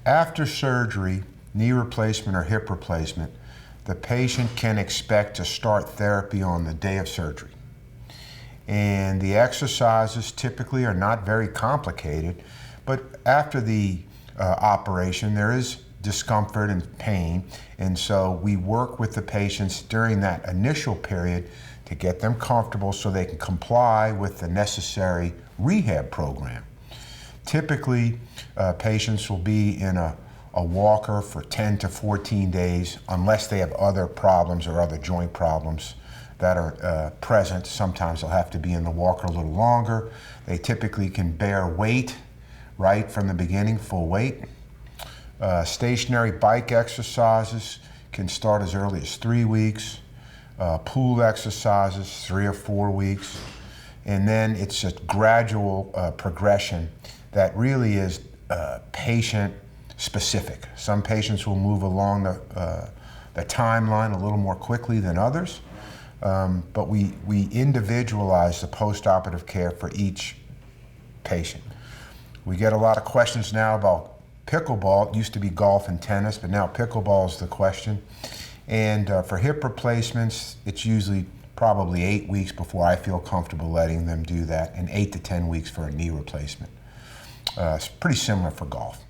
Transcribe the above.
After surgery, knee replacement or hip replacement, the patient can expect to start therapy on the day of surgery. And the exercises typically are not very complicated, but after the operation, there is discomfort and pain, and so we work with the patients during that initial period to get them comfortable so they can comply with the necessary rehab program. Typically, patients will be in a walker for 10 to 14 days unless they have other problems or other joint problems that are present. Sometimes they'll have to be in the walker a little longer. They typically can bear weight right from the beginning, full weight. Stationary bike exercises can start as early as 3 weeks. Pool exercises, 3 or 4 weeks. And then it's a gradual progression that really is patient specific. Some patients will move along the timeline a little more quickly than others, but we individualize the post-operative care for each patient. We get a lot of questions now about pickleball. It used to be golf and tennis, but now pickleball is the question. And for hip replacements, it's usually probably 8 weeks before I feel comfortable letting them do that, and 8 to 10 weeks for a knee replacement. It's pretty similar for golf.